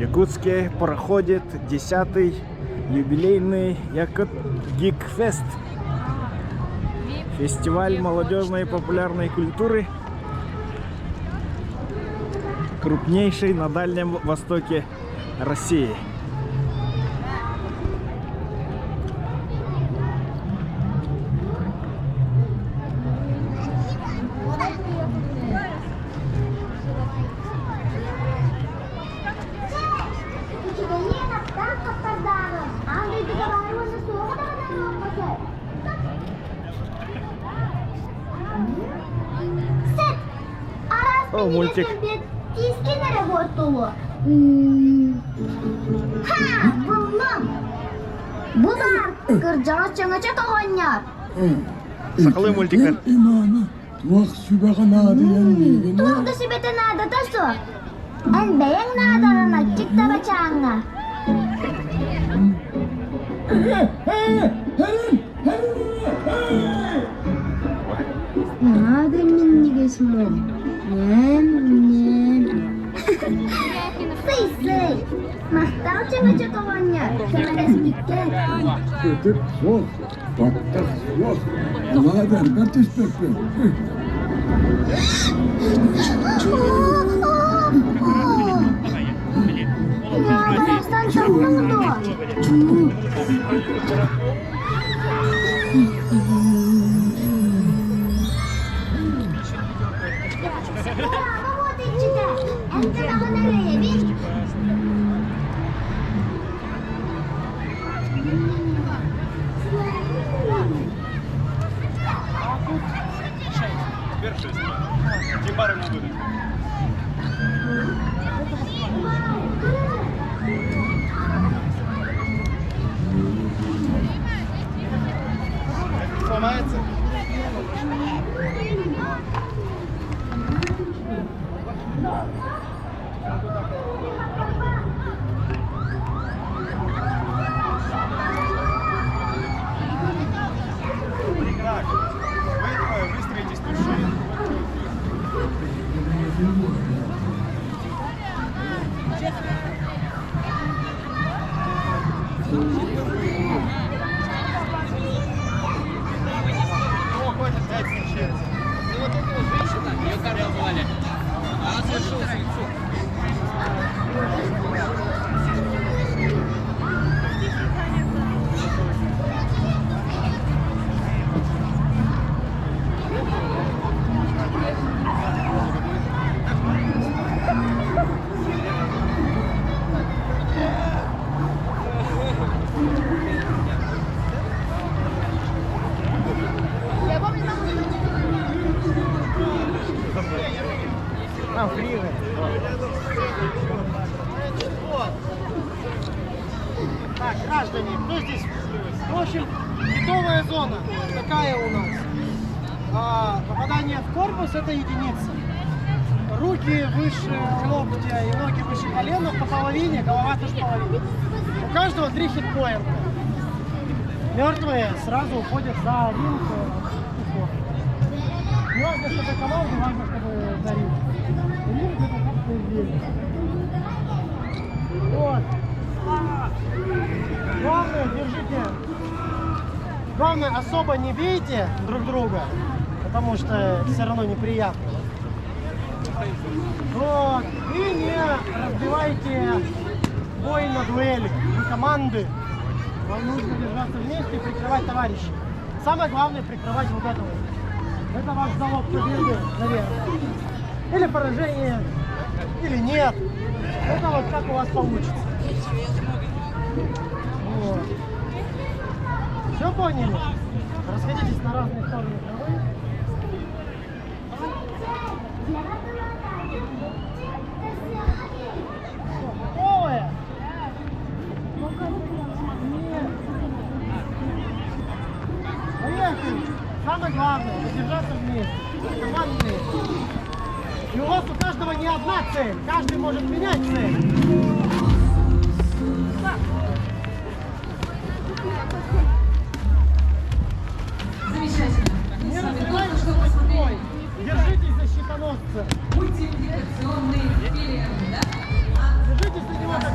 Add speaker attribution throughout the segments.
Speaker 1: Якутске проходит 10-й юбилейный Якут-Гик-фест. Фестиваль молодежной и популярной культуры, крупнейший на Дальнем Востоке России. О, мультик. Сақалы мультиктер.
Speaker 2: Туақты себеті нады тасу. Әлбәйің надағына кетті бачаңа. Нады мен негесім ол. Сый-сый. Мақтал чаңа чатуғанья. Кәмәлес бітті.
Speaker 3: Көтіп соз, баттақ соз. Ладарға түспекпен.
Speaker 2: Дұрыстан шамдыңды.
Speaker 1: Сломается? Выстроитесь души. Хватит взять случается.
Speaker 4: И вот эта вот женщина, ее Карла звали, она совершила суицид.
Speaker 5: Так, граждане, кто здесь? В общем, китовая зона такая у нас. Попадание в корпус — это единица. Руки выше локтя и ноги выше колена по половине, голова тоже половине. У каждого 3 хитпоинта. Мертвые сразу уходят за ринг. Не важно, чтобы команда, важно, чтобы за ринг. Ринг — это как-то здесь. Вот. Главное, держите. Главное, особо не бейте друг друга, потому что все равно неприятно. Вот. И не разбивайте бой на дуэли. Вы команды. Вам нужно держаться вместе и прикрывать товарищей. Самое главное — прикрывать вот это вот. Это ваш залог победы, наверное. Или поражение, или нет. Это вот как у вас получится. Вот. Все поняли? Расходитесь на разные стороны травы. Готовы? Нет. Поехали. Самое главное — держаться вместе. Командные. И у вас у каждого не одна цель. Каждый может менять цель.
Speaker 6: Замечательно.
Speaker 5: Не
Speaker 6: С вами только
Speaker 5: разбивайте
Speaker 6: что
Speaker 5: свой
Speaker 6: посмотрели
Speaker 5: бой. Держитесь за щитоносца.
Speaker 6: мультипликационный фильм, да?
Speaker 5: Держитесь за него так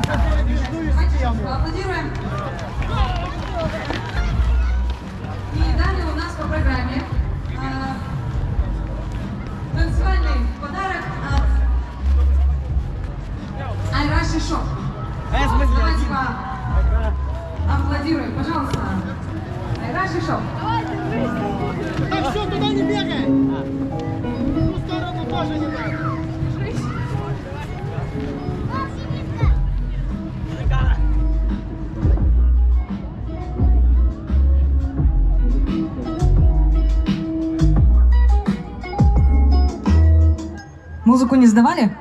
Speaker 6: музыку не сдавали?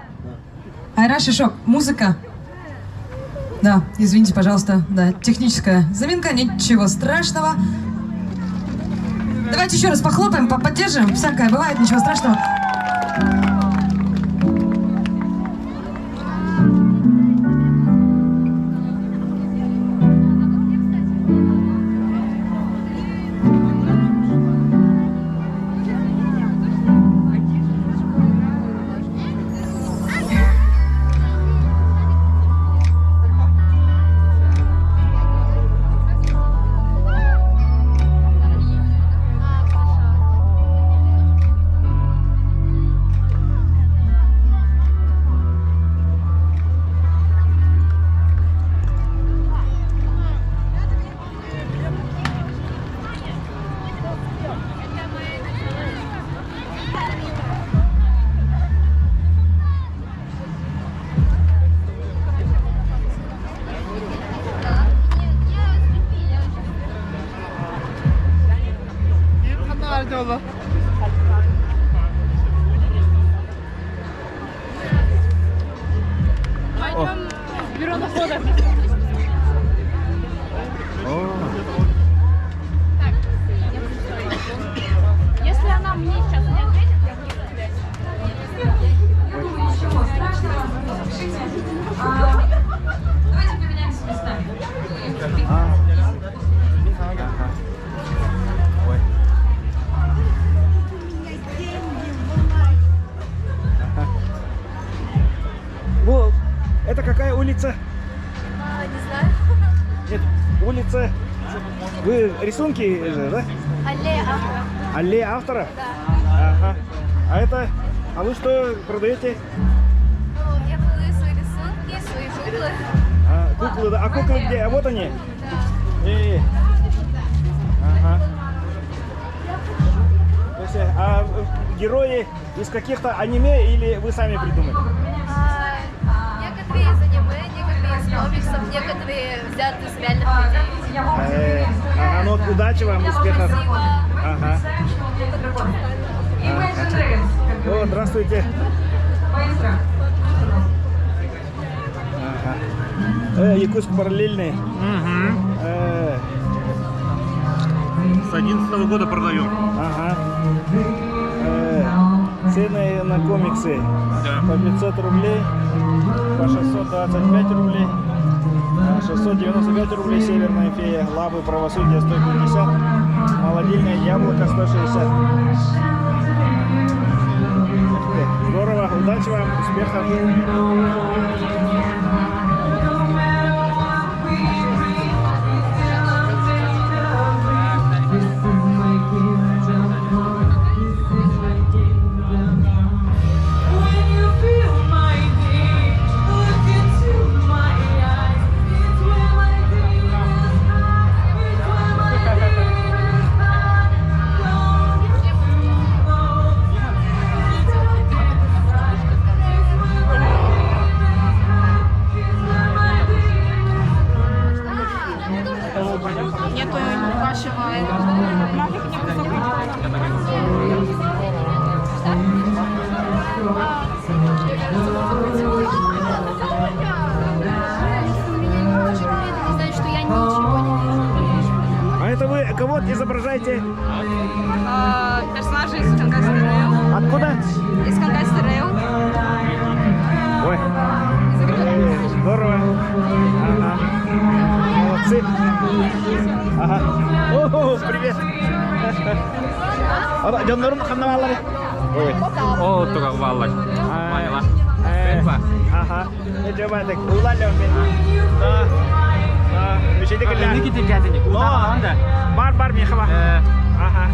Speaker 6: Айра Шишок, музыка. Да, извините, пожалуйста, да, техническая заминка, ничего страшного. Давайте еще раз похлопаем, поддержим. Всякое бывает, ничего страшного.
Speaker 2: Если она мне сейчас не ответит, я буду отвечать.
Speaker 6: Ничего страшного, пишите. Давайте поменяемся местами.
Speaker 1: Это какая улица?
Speaker 2: Не знаю.
Speaker 1: Нет, улица. Вы рисунки же, да?
Speaker 2: Аллея автора.
Speaker 1: Аллея автора?
Speaker 2: Да.
Speaker 1: Ага. А вы что продаете?
Speaker 2: Я продаю свои рисунки, свои куклы.
Speaker 1: Куклы, да. А куклы где? А вот они. Ага. А герои из каких-то аниме или вы сами придумали?
Speaker 2: Некоторые из аниме, некоторые из комиксов, некоторые взяты из реальных людей.
Speaker 1: Ага, ну вот удачи вам, успехов. Ага. О, здравствуйте. Ага. Якутск параллельный.
Speaker 7: С 11-го года продаем.
Speaker 1: Ага. Цены на комиксы.
Speaker 7: Да.
Speaker 1: По 500 рублей, по 625 рублей, 695 рублей Северная фея, Лапы правосудия 150, Молодильное яблоко 160. Здорово, удачи вам, успехов.
Speaker 8: Нету вашего нафиг не высокого.
Speaker 2: Значит, что я ничего не вижу.
Speaker 1: А это вы кого изображаете?
Speaker 8: Персонажи из Хангайской Рэйл.
Speaker 1: Откуда?
Speaker 8: Из Хангайской Рэйл.
Speaker 1: Ой, здорово. Ага. Молодцы. Ага. О, привет. Жоннорун ханавалар. Ой.
Speaker 7: О, только валлак. Поняла.
Speaker 1: Ага. Coba dek, ulan dong ini. Di sini kan.
Speaker 7: Ini kita lihat ini. Udah ada.
Speaker 1: Bar nih kawah. Ага.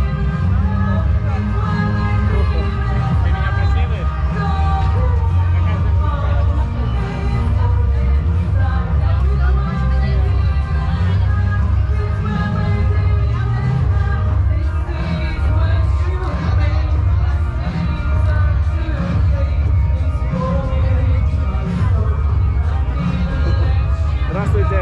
Speaker 1: Здравствуйте.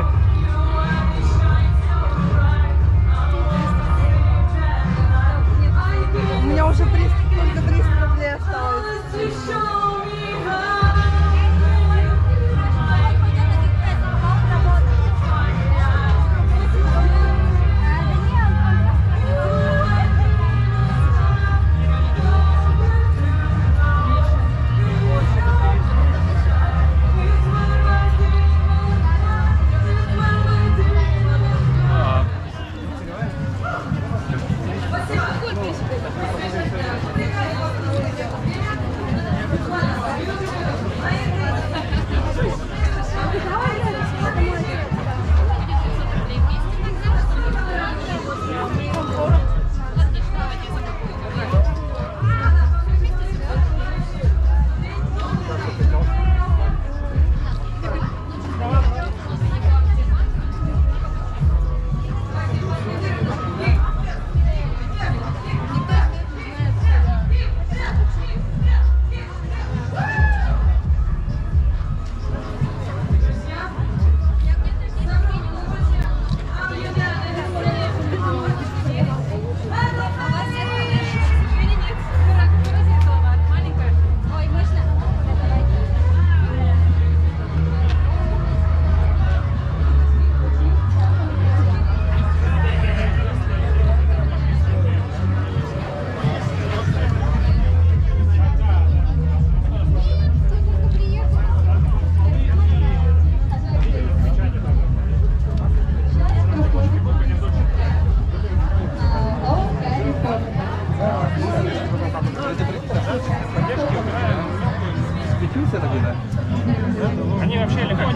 Speaker 7: вообще или как?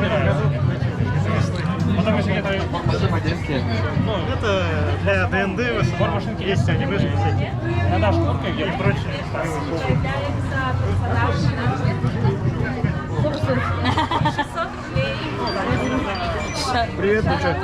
Speaker 7: Потом если это... Ну, это для ДНД, есть анимешки всякие. Надо шкуркой где-то прочее.
Speaker 1: Привет, ну что?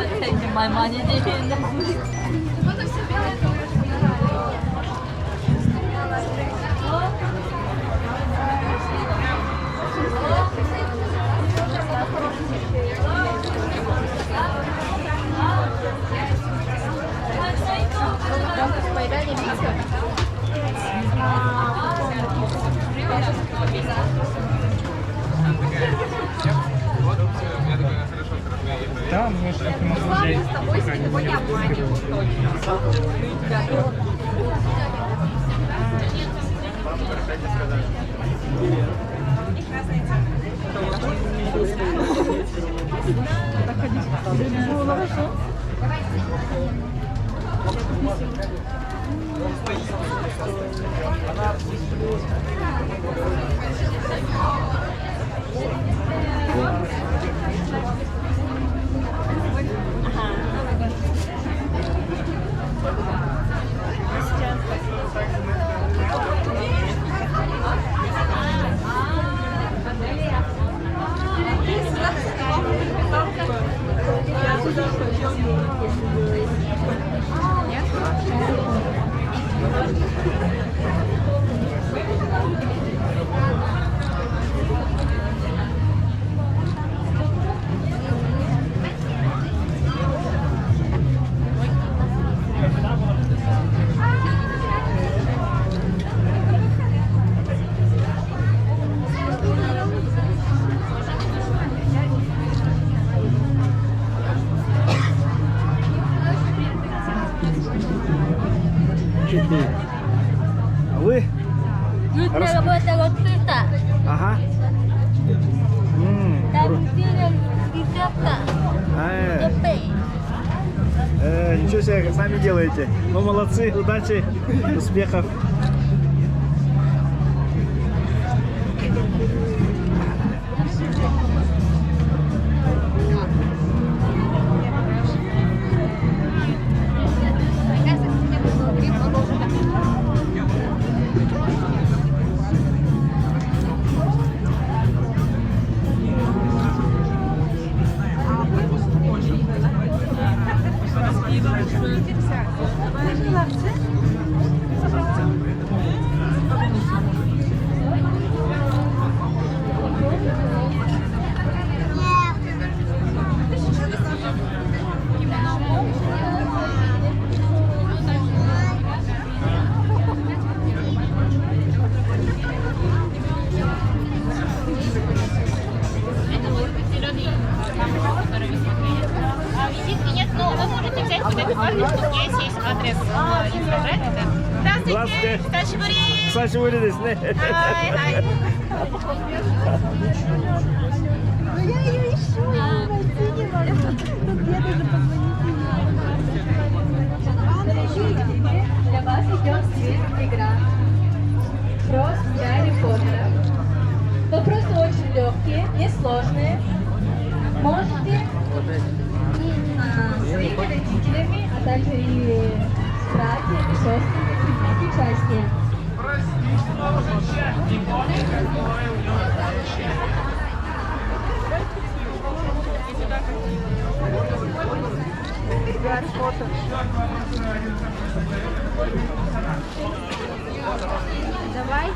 Speaker 7: Да, мы же не можем пока не
Speaker 1: А вы?
Speaker 2: Нужно работать вот это.
Speaker 1: Ага.
Speaker 2: Там делаем ребята.
Speaker 1: Ничего себе, сами делаете. Ну, молодцы, удачи, успехов.
Speaker 8: Визитки нет, но вы можете взять вот эту карточку, здесь есть адрес Инстаграма. Здравствуйте! Сашибури!
Speaker 1: Сашибуриですね.
Speaker 8: Хай!
Speaker 2: Ну я ее ищу, найти не могу. Тут где-то же позвоните. Для вас идет игра. Кросс Гарри Поттера. Вопросы очень легкие, несложные. Можете своими родителями, а также и с братьями, сестрами принять участие.
Speaker 8: Гарри Поттер.
Speaker 2: Давай.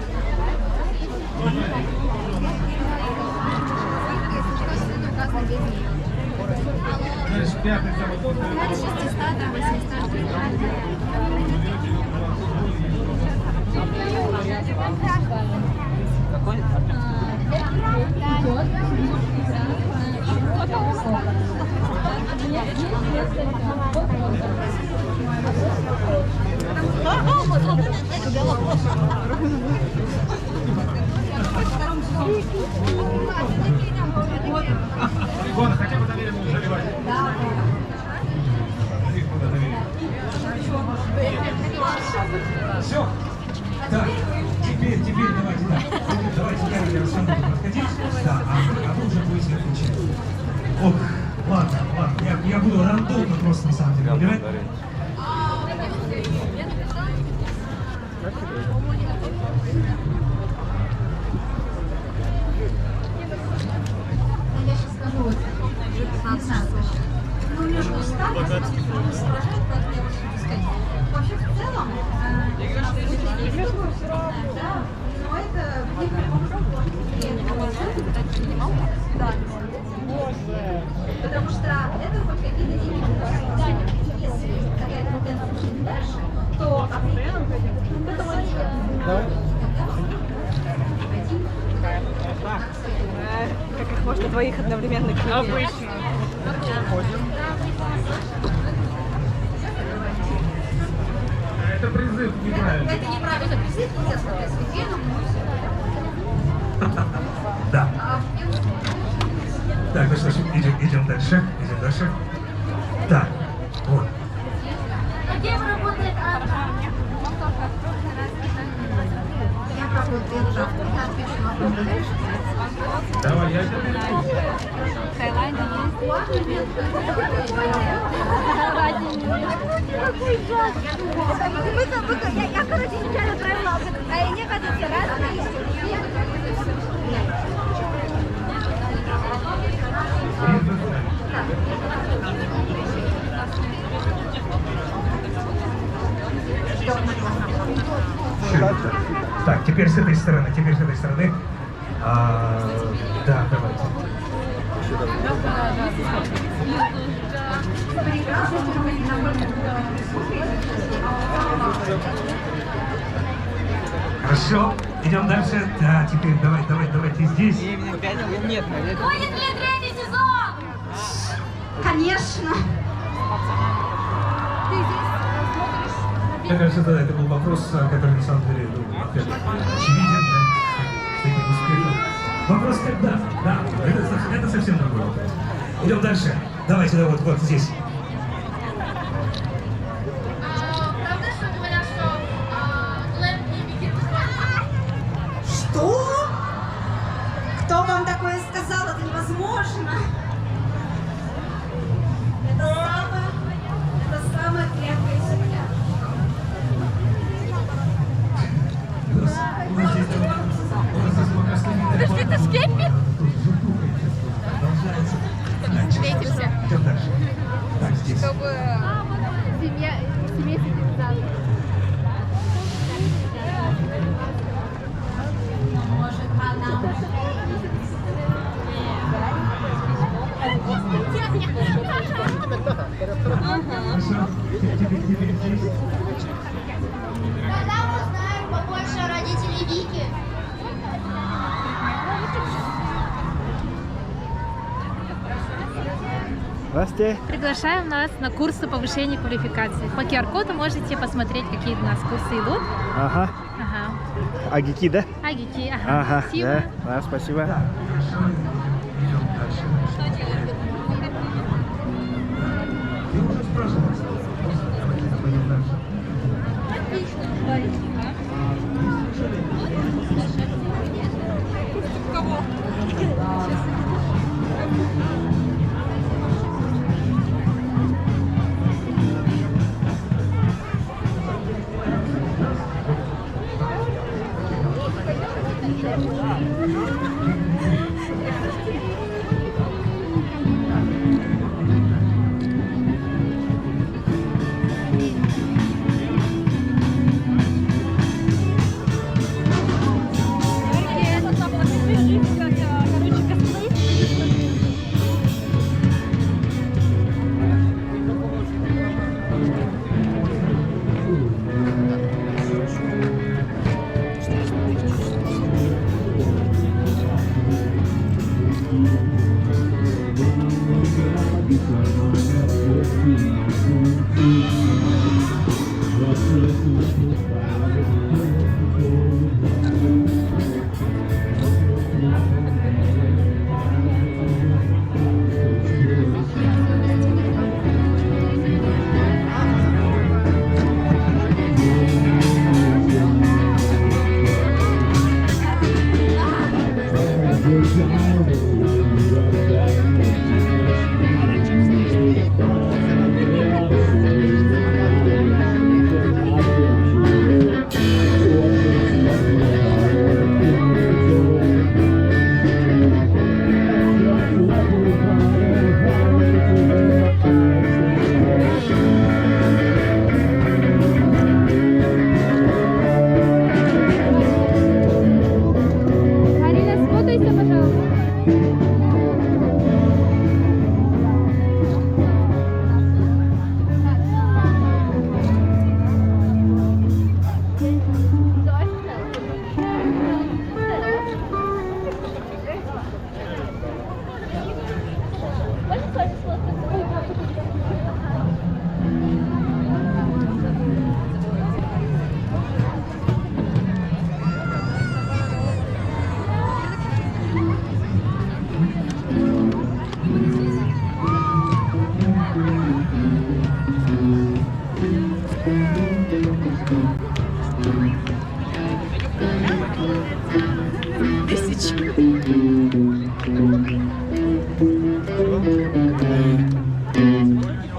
Speaker 9: Хотя бы доверие ему заливать. Все. Так, теперь давайте, да. Давайте, я рассмотрю. Подходите. Да, а вы уже будете отвечать. Ох, ладно, я буду рандомно просто на самом деле выбирать.
Speaker 2: Я сейчас скажу, вот, уже 15 слов. Ну, у меня же устав, вообще, в целом, да, но это да. Потому что это хоть какие-то деньги. Если какая-то тенденция будет дальше, то
Speaker 6: Как их можно двоих одновременно купить?
Speaker 8: Обычно.
Speaker 9: Это призыв неправильно.
Speaker 2: это неправильно призыв, нельзя смотреть свидетелям,
Speaker 9: Да. Так, ну что ж, идем дальше. Идем дальше. Так, вот.
Speaker 2: Где работает Анна? Я работаю завтра, я отвечу на вопрос.
Speaker 9: Давай, я тебя перейду.
Speaker 2: В Таиланде есть. Я, короче, случайно отправила, а мне кажется, разные.
Speaker 9: Так, теперь с этой стороны, да, давайте. Хорошо, идем дальше. Да, теперь давайте здесь.
Speaker 2: Будет ли третий сезон? Конечно. Ты здесь смотришь?
Speaker 9: Мне кажется, да, это был вопрос, который на самом деле очевиден, да, с таким успехом. Вопрос когда? Да, это совсем другой вопрос. Идем дальше. Давайте, да, вот здесь.
Speaker 2: Правда, что говорят, что Глэм и Вики... Что? Кто вам такое сказал? Это невозможно. Это самая крепкая семья.
Speaker 9: У нас здесь пока следит.
Speaker 8: Подожди, ты с Пеппи? Встретимся.
Speaker 9: Идем дальше. Так, здесь.
Speaker 8: Чтобы семья сидит
Speaker 2: Может, она...
Speaker 9: Хорошо. Теперь здесь.
Speaker 2: Когда мы узнаем побольше о родителей Вики?
Speaker 1: Здравствуйте.
Speaker 8: Приглашаем нас на курсы повышения квалификации. По QR-коду можете посмотреть, какие у нас курсы идут.
Speaker 1: Ага.
Speaker 8: Ага.
Speaker 1: Агики, да?
Speaker 8: Агики, ага.
Speaker 1: Ага,
Speaker 8: Спасибо.
Speaker 1: да, спасибо.
Speaker 9: Идем дальше. Ты уже спрашивал. Давайте пойдем дальше.
Speaker 3: Good job.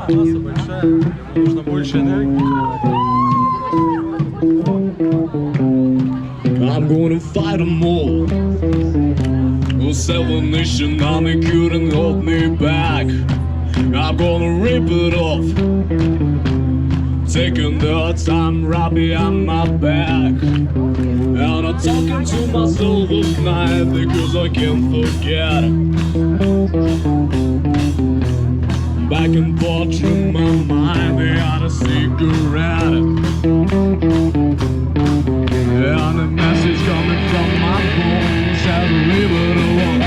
Speaker 7: Масса большая, нужно больше энергии.
Speaker 10: I'm gonna fight them all. We'll sell the nation and they couldn't hold me back. I'm gonna rip it off. Taking the time right behind my back. And I'm talking to myself at night because I can't forget. Back and forth through my mind, they had a cigarette. And the message coming from my phone said leave it alone.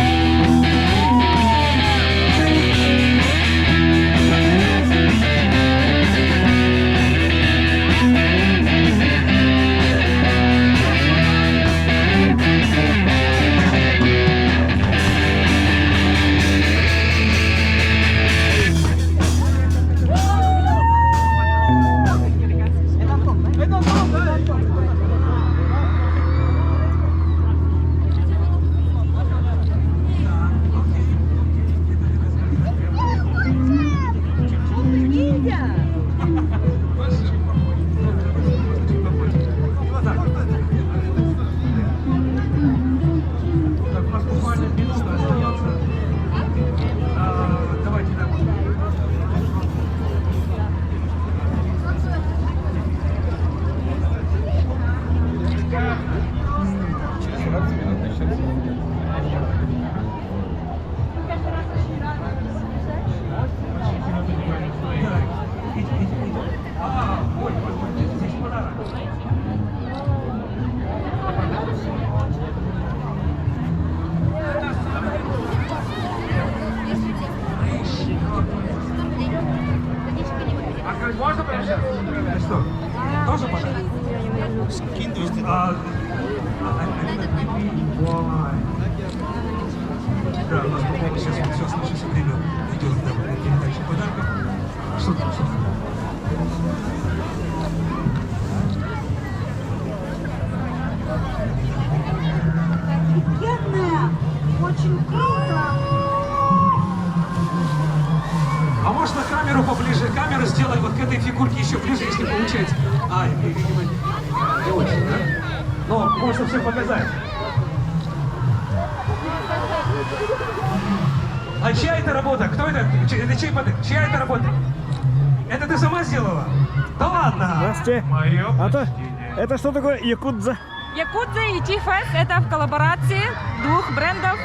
Speaker 9: Можно пообщаться? Что? Тоже подарок?
Speaker 7: Скинь 200.
Speaker 9: Да, у нас буквально сейчас вот все оставшееся время идет для передачи подарков. Что там?
Speaker 11: Офигенная! Очень круто!
Speaker 9: А можно камеру поближе? Камеру сделать вот к этой фигурке еще ближе, если получается. А, видимо, не очень, да? Но можно всем показать. А чья это работа? Кто это? Чья это работа? Это ты сама сделала? Да ладно!
Speaker 1: Здравствуйте.
Speaker 9: Мое
Speaker 1: Это что такое якудза?
Speaker 12: Якудза и T-Fest — это в коллаборации двух брендов.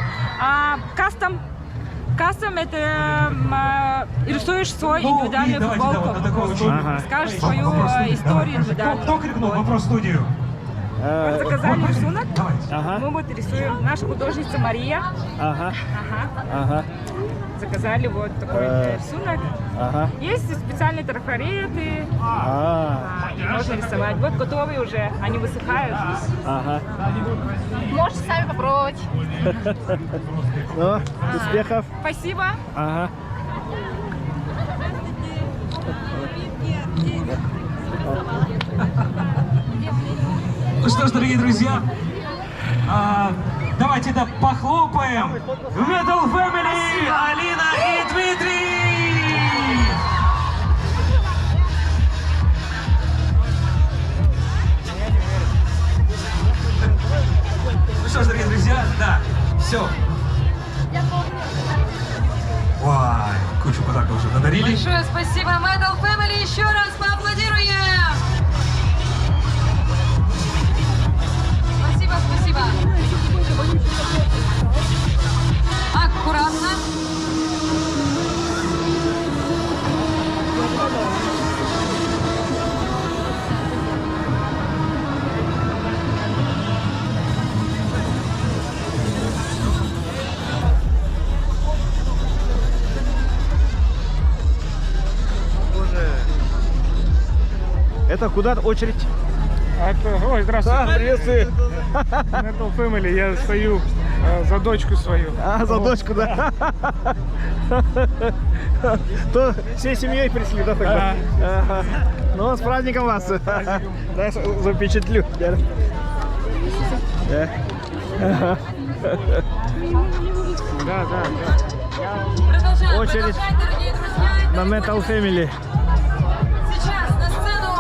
Speaker 12: Кастом — это рисуешь свою индивидуальную футболку. Скажешь свою историю индивидуальную.
Speaker 9: Кто крикнул? Вопрос в студию.
Speaker 12: Мы заказали рисунок.
Speaker 1: Ага.
Speaker 12: Мы вот рисуем. Наша художница Мария.
Speaker 1: Ага.
Speaker 12: Ага. Заказали вот такой рисунок.
Speaker 1: Ага.
Speaker 12: Есть специальные трафареты. Можно рисовать. Вот готовые уже. Они высыхают.
Speaker 1: Ага.
Speaker 8: Можете сами попробовать.
Speaker 1: Ну, успехов.
Speaker 12: Спасибо.
Speaker 1: Ага.
Speaker 9: Ну что ж, дорогие друзья, давайте похлопаем. Metal Family, Алина и Дмитрий! Ну что ж, дорогие друзья, да, все. Ой, кучу подарков уже надарили.
Speaker 6: Большое спасибо, Metal Family, еще раз поаплодируем! Спасибо, спасибо. Аккуратно.
Speaker 1: Это куда очередь?
Speaker 7: Ой, здравствуйте.
Speaker 1: Да, приветствую.
Speaker 7: Metal Family, я стою за дочку свою.
Speaker 1: А, за дочку, да. То всей семьей пришли, да, тогда? Ага. Ну, с праздником вас. Да, запечатлю. Да.
Speaker 7: Да.
Speaker 6: Продолжаем,
Speaker 1: Очередь
Speaker 6: дорогие друзья.
Speaker 1: на Metal Family.
Speaker 6: Сейчас на сцену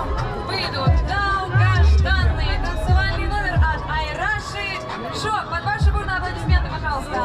Speaker 6: выйдут долгожданный танцевальный номер от Айраши Шок. Под ваши бурные аплодисменты, пожалуйста.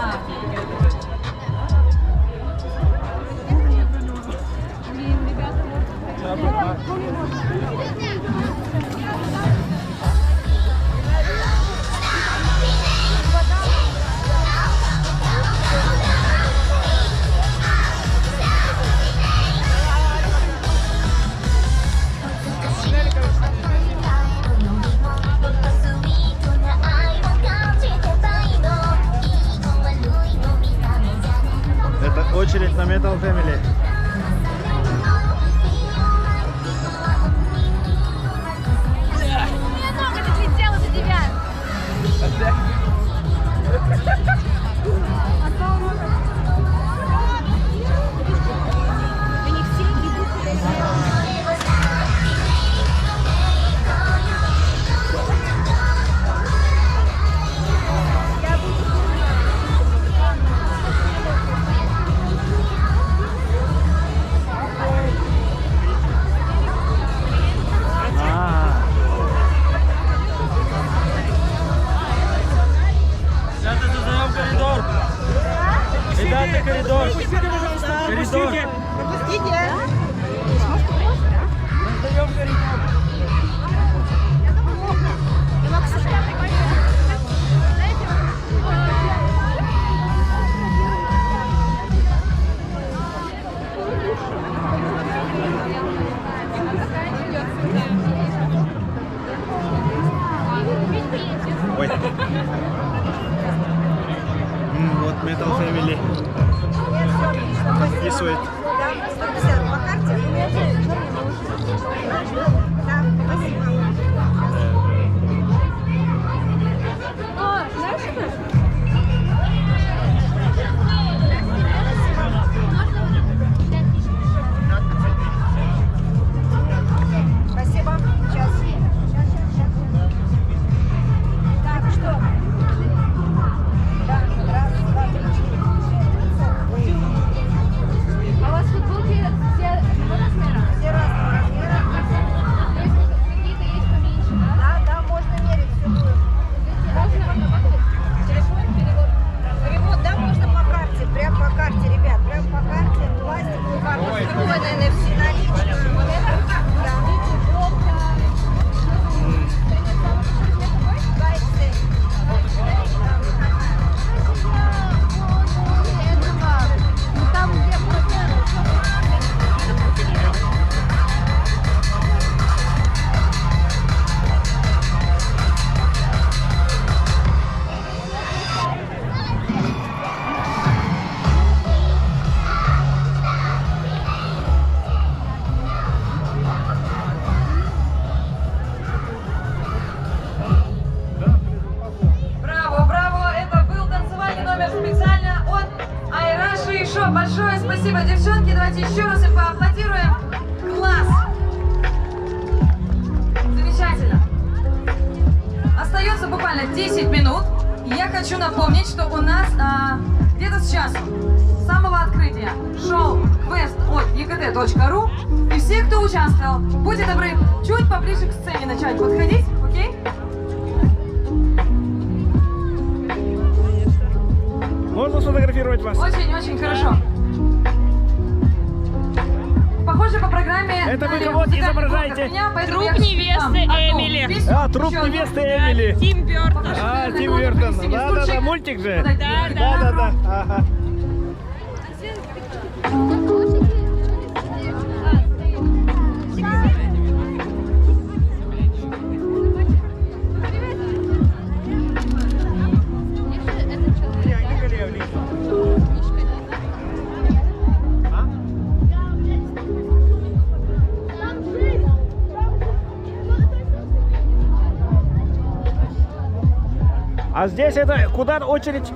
Speaker 1: Это очередь на Metal Family.
Speaker 2: Мне нога отлетела за тебя. Они все идут туда.
Speaker 7: Ребята, коридор. Пропустите.
Speaker 1: Ой. Вот Metal Family. Рисует.
Speaker 11: По карте. Да, спасибо.
Speaker 2: О, знаешь что?
Speaker 11: Спасибо. Сейчас. Так, что? Да, раз, два, три, четыре.
Speaker 2: А у вас футболки все одного размера?
Speaker 11: Все разного размера.
Speaker 2: То есть какие-то есть поменьше, да?
Speaker 11: Да, да, можно мерить все будет.
Speaker 2: Можно работать? Телефон, перевод.
Speaker 11: Перевод, да, можно по карте, прям по карте, ребят, прям по карте, пластиковую карту, встроенная NFC наличную. Вот это? Да. 2XL.
Speaker 2: Ну там где
Speaker 6: Браво, браво! Это был танцевальный номер специально от Айраши Шок. Большое спасибо, девчонки. Давайте еще раз им поаплодируем. Класс! Замечательно. Остается буквально 10 минут. Я хочу напомнить, что у нас где-то с часу с самого открытия шоу квест от ekt.ru. И все, кто участвовал, будьте добры, чуть поближе к сцене начать подходить, окей?
Speaker 1: Можно сфотографировать вас?
Speaker 6: Очень хорошо. Похоже, по программе...
Speaker 1: Это вы
Speaker 6: дали
Speaker 1: кого-то
Speaker 6: музыкальный
Speaker 1: изображаете?
Speaker 6: блок от меня, поэтому
Speaker 12: Труп
Speaker 6: я
Speaker 12: невесты
Speaker 6: вам одну
Speaker 12: Эмили.
Speaker 6: песню,
Speaker 1: А, труп
Speaker 6: еще одну.
Speaker 1: невесты Эмили.
Speaker 12: Тим Бёртон.
Speaker 1: А, Тим Бёртон. Да, мультик же. Да. Ага. А здесь это куда очередь?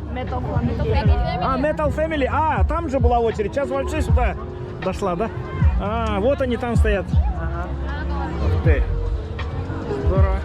Speaker 1: А, Metal Family. А, там же была очередь. Сейчас вообще сюда дошла, да? А, вот они там стоят. Ага. Ух ты. Здорово.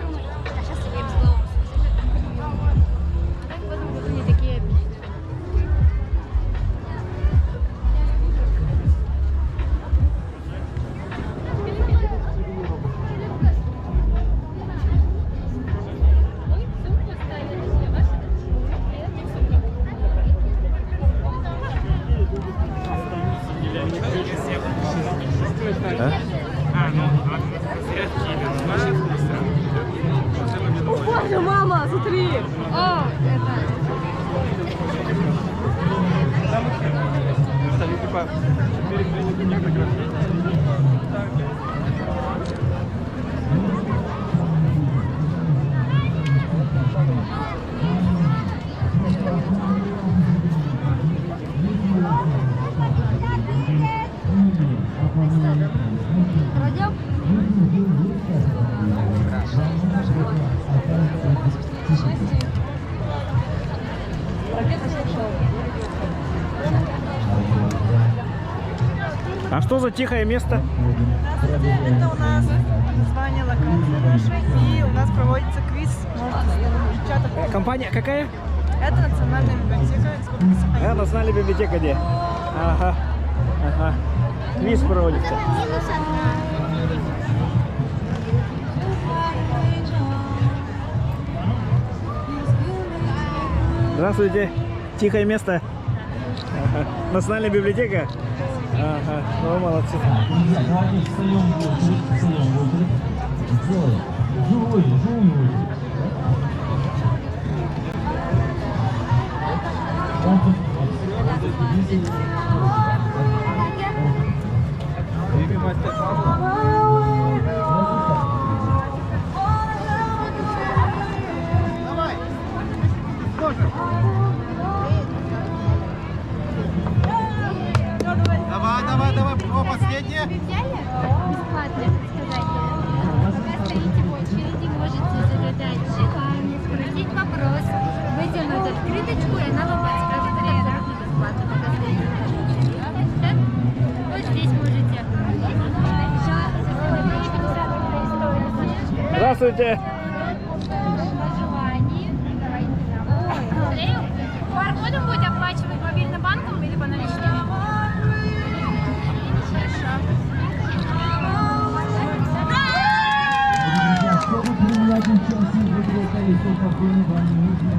Speaker 6: Боже, мама, смотри! О,
Speaker 1: А что за тихое место?
Speaker 11: Это у нас название локации нашей, и у нас проводится квиз. Можете, я думаю, в чатах.
Speaker 1: Компания какая?
Speaker 11: Это Национальная библиотека Республики Саха.
Speaker 1: Национальная библиотека где? Ага. Ага. Квиз проводится. Здравствуйте. Тихое место. Ага. Национальная библиотека. Ага. Ну, молодцы.
Speaker 5: Давай, последнее.
Speaker 2: Вы взяли бесплатное предсказание? Пока стоите в очереди, можете загадать желание, спросить вопрос, вытянуть открыточку, и она вам подскажет абсолютно бесплатно, пока стоите в очереди. Да? Вот здесь можете.
Speaker 1: Здравствуйте.
Speaker 8: QR-кодом будете оплачивать мобильным банком или по наличным?
Speaker 3: Чтобы принять участие в игре колесо фортуны, вам нужно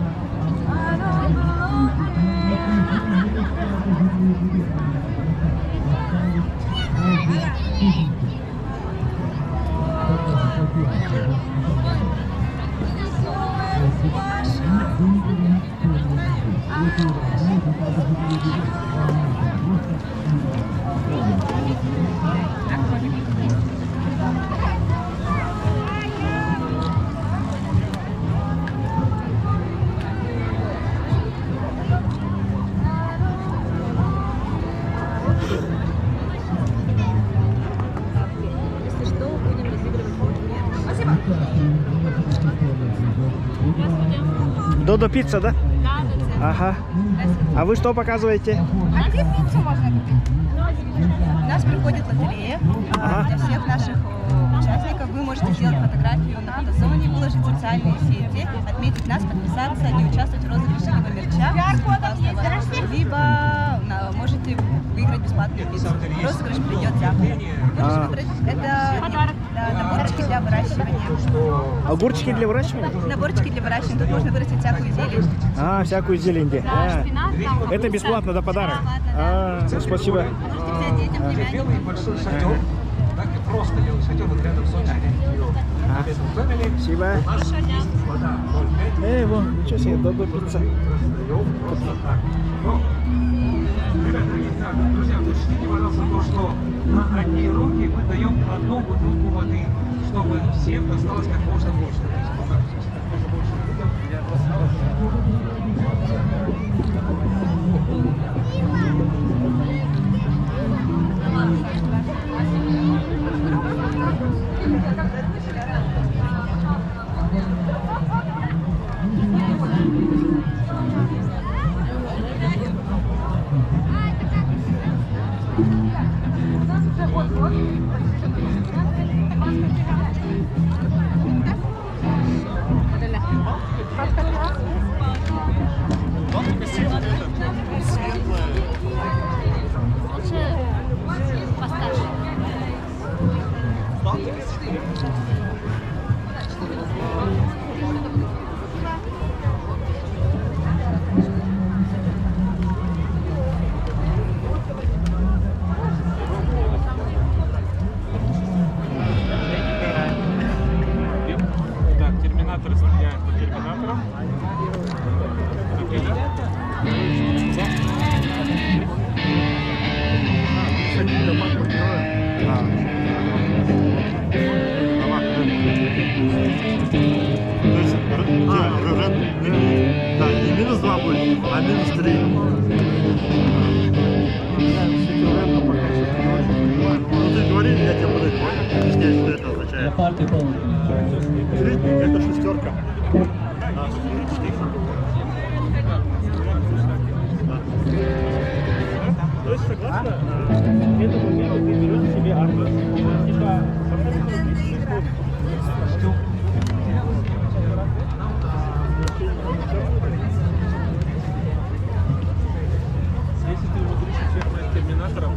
Speaker 1: Додо пицца, да?
Speaker 8: Да.
Speaker 1: Ага. А вы что показываете?
Speaker 11: А где пиццу можно купить? У нас приходит лотерея. Для всех наших участников вы можете сделать фотографию на фотозоне, выложить в социальные сети, отметить нас, подписаться и участвовать в розыгрыше либо мерча, либо можете выиграть бесплатную пиццу. Розыгрыш придет завтра. Можете выбрать, это наборчики для выращивания.
Speaker 1: Огурчики для выращивания?
Speaker 11: Наборчики для выращивания. Тут можно вырастить всякую зелень.
Speaker 1: А, всякую зелень. Да. Это бесплатно, да, подарок? Спасибо.
Speaker 11: Можете взять детям, племянникам.
Speaker 9: Так и просто делать шатер вот рядом с очередью.
Speaker 1: Спасибо. Вон, ничего себе, Додо пицца.
Speaker 9: Друзья, учтите, пожалуйста, то, что на одни руки мы даем одну бутылку воды, чтобы всем досталось как можно больше.
Speaker 2: Постарше.
Speaker 7: Так, терминаторы стреляют по терминаторам.
Speaker 13: Да, не минус 2 будет, а минус 3. Ну ты говори, я тебе буду объяснять, что это означает. Это шестерка.
Speaker 1: То есть, согласно этому миру, ты берешь себе армию, типа,
Speaker 7: Если ты умудришься всех моих терминаторов,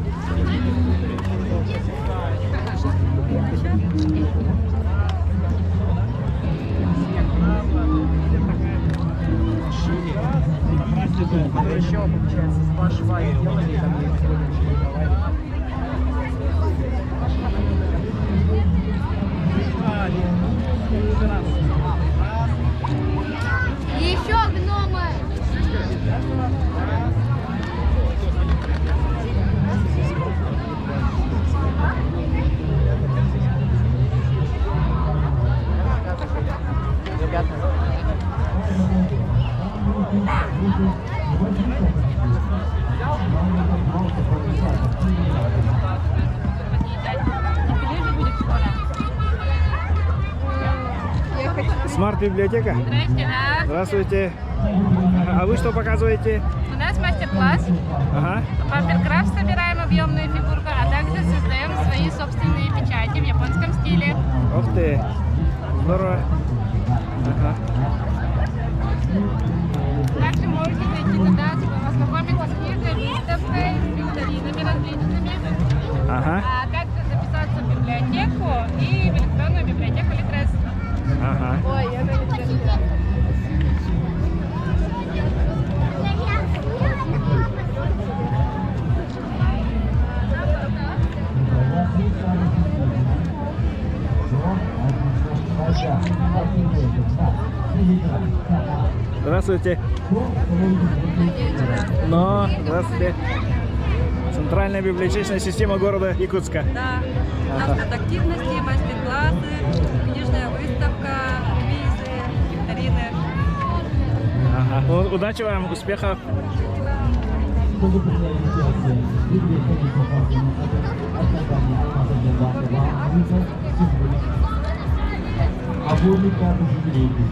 Speaker 5: Еще, получается, с вашего делали, там есть
Speaker 2: Еще гномы.
Speaker 1: Смарт-библиотека?
Speaker 8: Здрасте, да.
Speaker 1: Здравствуйте. А вы что показываете?
Speaker 8: У нас мастер-класс.
Speaker 1: Ага.
Speaker 8: Паперкрафт собираем объемную фигурку, а также создаем свои собственные печати в японском стиле.
Speaker 1: Ух ты. Здорово. Ага.
Speaker 8: Также можете зайти туда, чтобы ознакомиться с книжной выставкой, с викторинами различными.
Speaker 1: Ага.
Speaker 8: А также записаться в библиотеку и в электронную библиотеку Литрес.
Speaker 1: Ага.
Speaker 8: Ой, я на Литрес.
Speaker 1: Здравствуйте. Но, здравствуйте. Центральная библиотечная система города Якутска.
Speaker 6: Да. У нас тут активности, мастер-классы, книжная выставка, квизы, викторины.
Speaker 1: Ага. Ну, удачи вам, успехов.
Speaker 3: Чтобы принять участие в игре «Конечно, пахнет» от компании «Amazon Bank» вам выпал символический обойный карту юбилейный.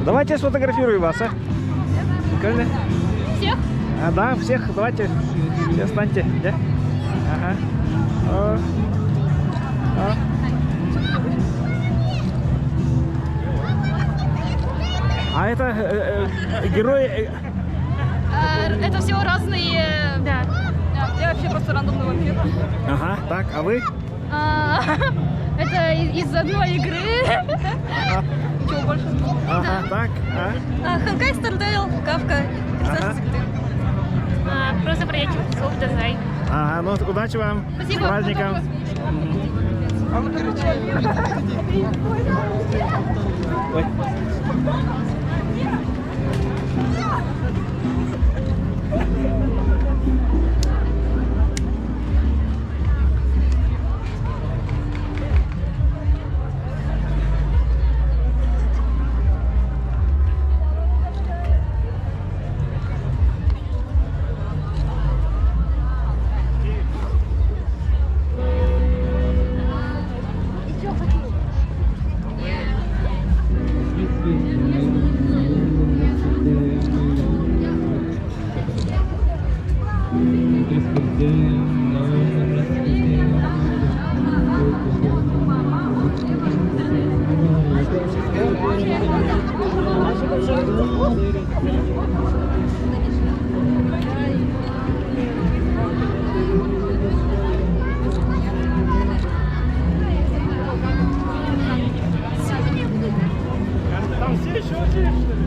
Speaker 1: Давайте сфотографирую вас, а? Прикольно?
Speaker 8: Всех?
Speaker 1: А, да, всех, давайте. Все встаньте, да? Ага. О. О. А это герои...
Speaker 8: Это все разные... Да.
Speaker 6: Я вообще просто рандомный вампир.
Speaker 1: Ага, так, а вы?
Speaker 2: Это из одной игры.
Speaker 12: Чего больше?
Speaker 1: Ага, так.
Speaker 11: Ханкай, Стардейл, Кавка.
Speaker 1: Ага.
Speaker 8: Просто проект слов дизайн.
Speaker 1: Ага, ну удачи вам.
Speaker 2: Спасибо.
Speaker 1: С праздником. Ой. Там все еще очередь, что ли?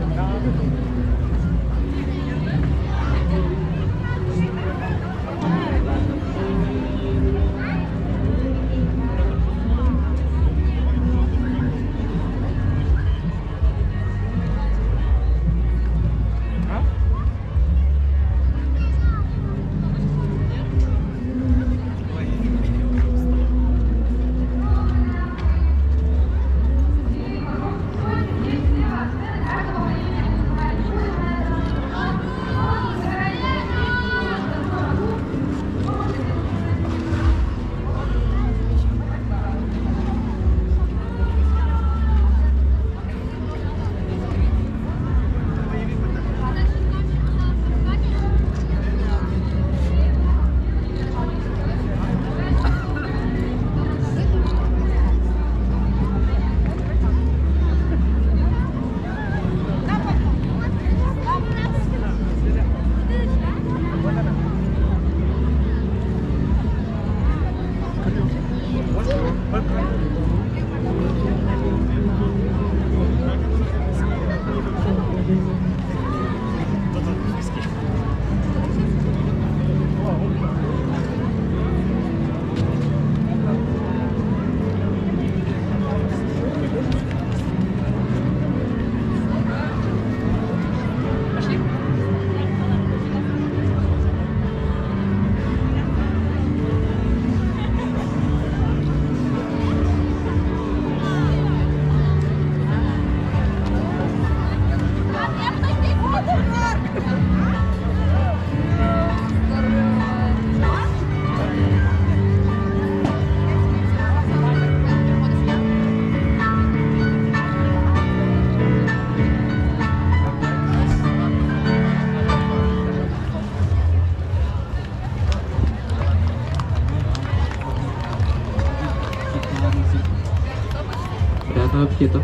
Speaker 14: Приятного аппетита.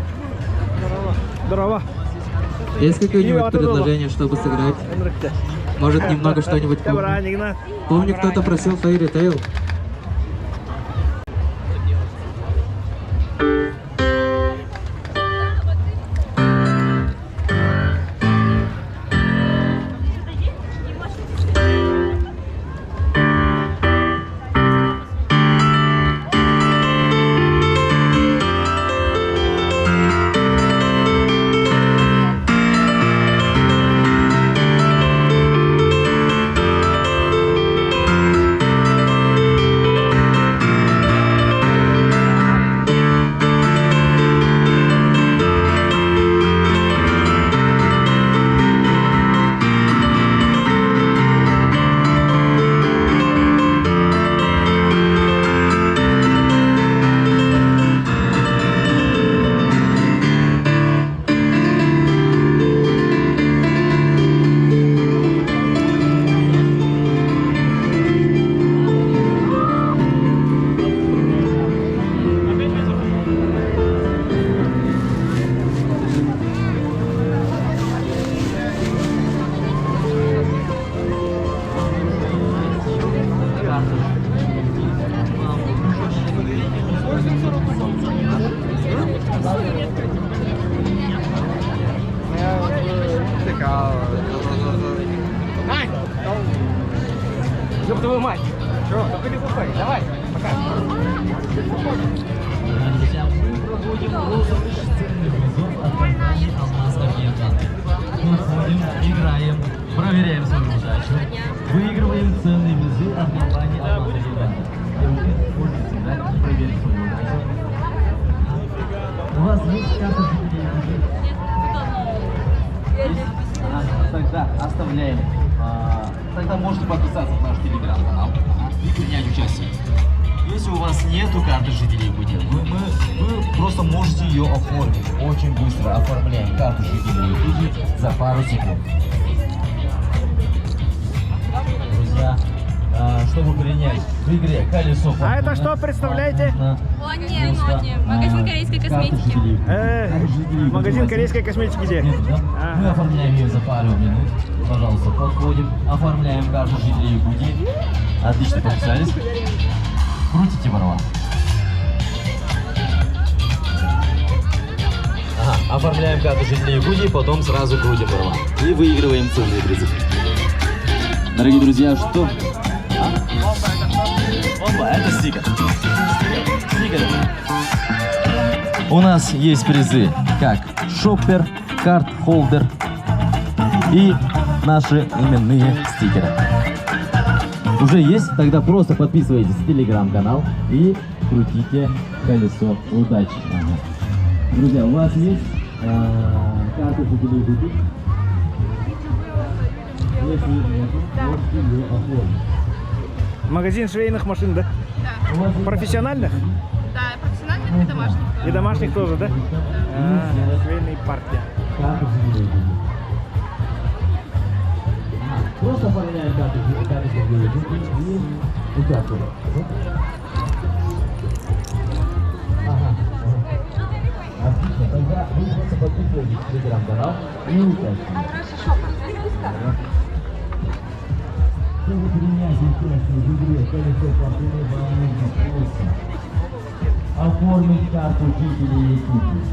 Speaker 1: Здорово.
Speaker 14: Есть какое-нибудь предложение, чтобы сыграть? Может, немного что-нибудь помню? Помню, кто-то просил Fairy Tail.
Speaker 5: твою мать. Чего? Только не бухай. Давай, пока.
Speaker 3: Друзья, мы проводим розыгрыш ценных призов от компании «Алмаз Аргентины». Подходим, играем, проверяем свою удачу, выигрываем ценные призы от компании «Алмаз Аргентины». Можете сыграть и проверить свою удачу. У вас есть карта жителей? Тогда оставляем. Тогда можете подписаться на наш телеграм-канал и принять участие. Если у вас нету карты жителей Якутии, вы просто можете ее оформить. Очень быстро оформляем карту жителей Якутии за пару секунд. Друзья, чтобы принять в игре колесо фортуны...
Speaker 1: А это что представляете?
Speaker 12: Магазин корейской косметики.
Speaker 1: Магазин корейской косметики где?
Speaker 3: Мы оформляем ее за пару минут. Пожалуйста, подходим, оформляем карту жителей Якутии. Отлично подписались. Крутите ворова. Ага, оформляем карту жителей Якутии, потом сразу крутим ворова. И выигрываем ценные призы. Дорогие друзья, что? Опа, это стикер. Стикер. У нас есть призы, как шоппер, карт-холдер и наши именные стикеры. Уже есть? Тогда просто подписывайтесь в телеграм-канал и крутите колесо удачи. Ага. Друзья, у вас есть карта жителей Якутии? Если нет, можете ее оформить.
Speaker 1: Магазин швейных машин, да?
Speaker 8: Да.
Speaker 1: Профессиональных?
Speaker 8: Да, профессиональных и домашних.
Speaker 1: И домашних тоже, да? Швейные партии.
Speaker 3: Карта жителей Якутии. Просто оформляем карту жителей Якутии и участвуем. Ага. Отлично, тогда вы просто подписываетесь в телеграм-канал и участвуете. Чтобы принять участие в игре «Колесо фортуны», вам нужно просто оформить карту жителей Якутии.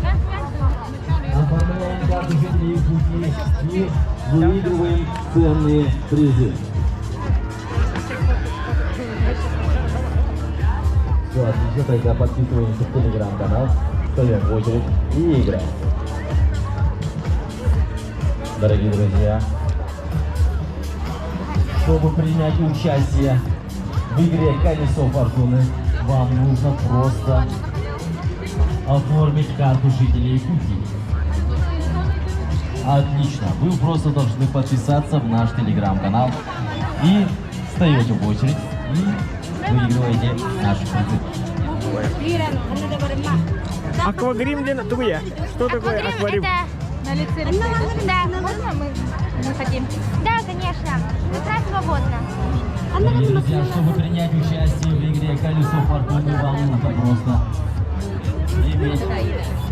Speaker 3: Оформляем карту жителей Якутии и выигрываем ценные призы. Все, отлично, тогда подписываемся в телеграм-канал, встаем в очередь и играем. Дорогие друзья, чтобы принять участие в игре «Колесо фортуны», вам нужно просто оформить карту жителей Якутии. Отлично, вы просто должны подписаться в наш телеграм-канал и встаете в очередь и выигрываете наши призы.
Speaker 1: Аквагрим для туя. Что такое аквариум?
Speaker 2: На лице рисуется. Да, можно мы хотим? Да, конечно. Игра свободна.
Speaker 3: Дорогие друзья, чтобы принять участие в игре «Колесо фортуны», вам нужно просто иметь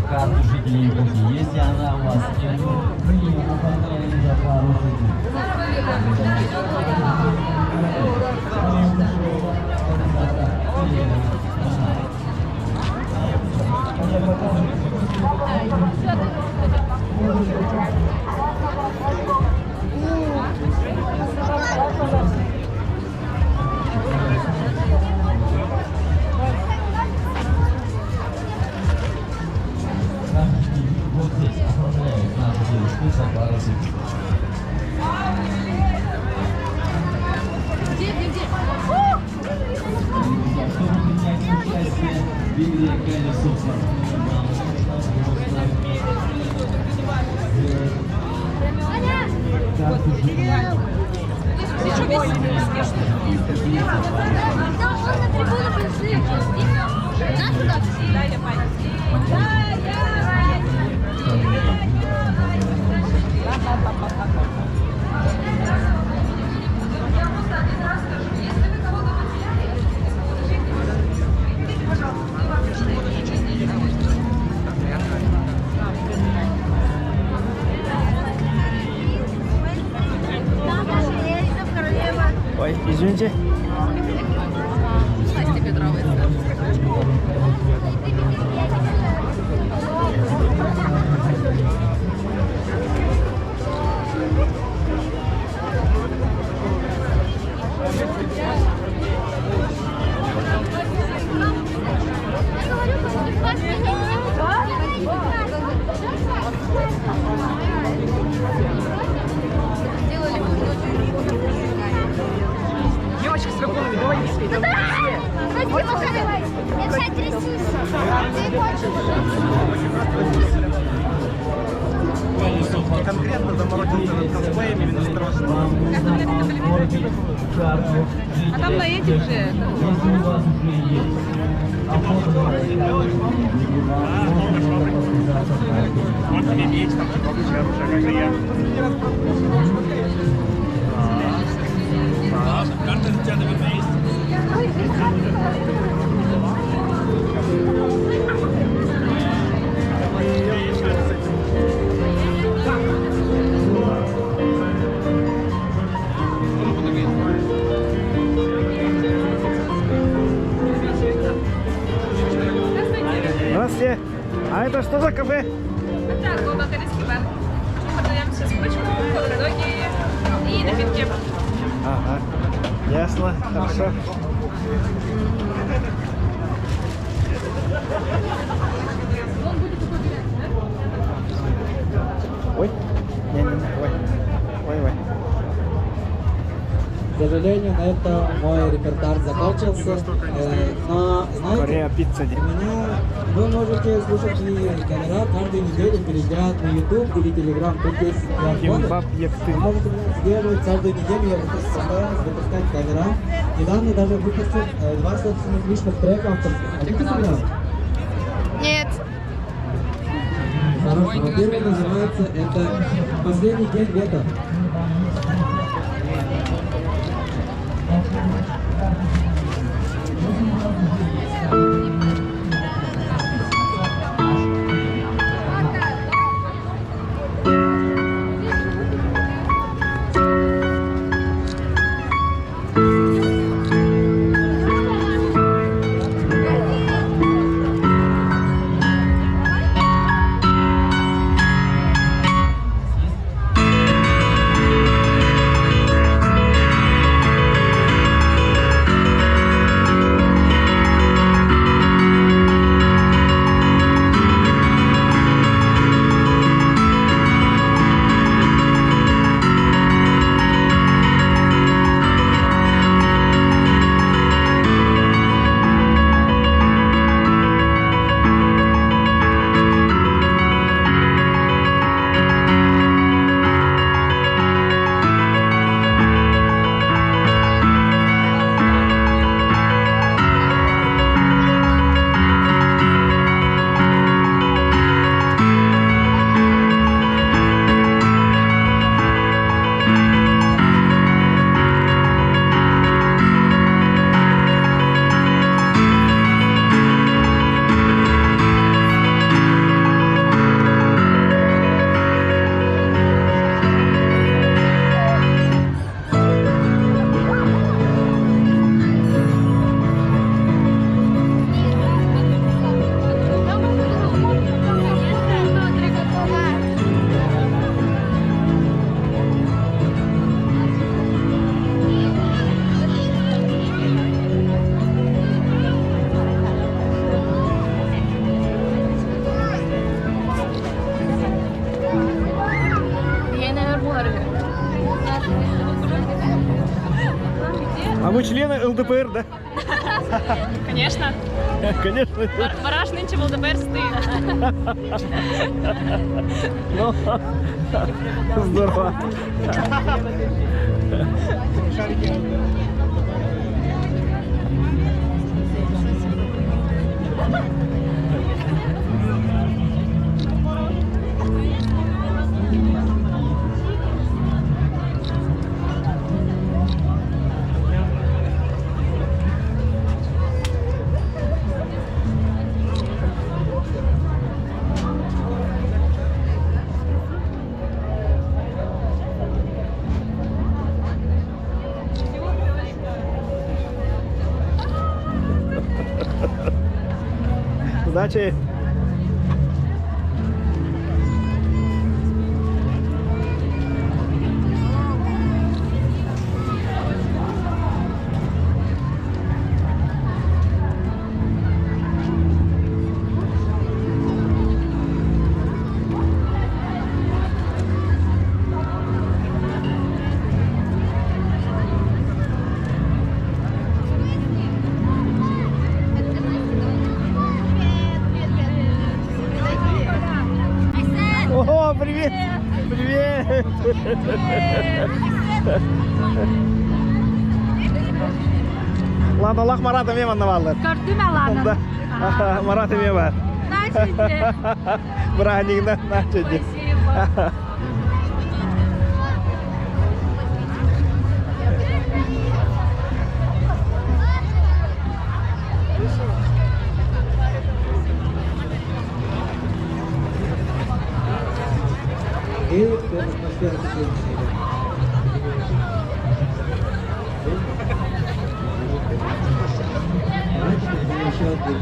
Speaker 3: карту жителей Якутии. Если она у вас нет, вы ее оформляете за пару секунд. Вот здесь оформляют наши девушки за пару секунд. Чтобы принять участие в игре «Колесо фортуны», вам нужно просто карту жителей.
Speaker 1: Ой, извините.
Speaker 6: Настя Петровой.
Speaker 1: Конкретно заморочился над косплеем именно страшно.
Speaker 12: А там на этих же.
Speaker 1: Вот тебе меч, там много оружия, как же я. Карта у тебя, наверное, есть. Здравствуйте. А это что за кафе?
Speaker 12: Так, вот отельский бар. Мы продаем сосисочку, хот-доги и напитки.
Speaker 1: Ага. Ясно. Хорошо. Ой. Не-не-не. Ой. Ой-ой.
Speaker 14: К сожалению, на этом мой репертуар закончился. Но, знаете,
Speaker 1: Корея пицца.
Speaker 14: вы можете слушать камера каждую неделю, перейдя на YouTube или Telegram. Тут есть
Speaker 1: Кимбаб
Speaker 14: Вы
Speaker 1: Ектын.
Speaker 14: можете меня следовать каждую неделю, я буду постоянно выпускать камера. Недавно даже выпустил 2 собственных личных трека. Хотите сыграть?
Speaker 8: Нет.
Speaker 14: Хорошо. Первый называется это «Последний день лета».
Speaker 1: А вы члены ЛДПР, да?
Speaker 8: Конечно.
Speaker 1: Конечно.
Speaker 8: Бараш нынче в ЛДПР стоит.
Speaker 1: Ну, здорово. Удачи! привет! Привет! Ладно, Allah Marat'ı memnun varlar.
Speaker 2: Gördün mü Alan'ı?
Speaker 1: Da. Marat'ı memnun var.
Speaker 2: Начали.
Speaker 1: Бранигна, начали.
Speaker 14: И атмосфера сегодняшнего. Раньше я еще один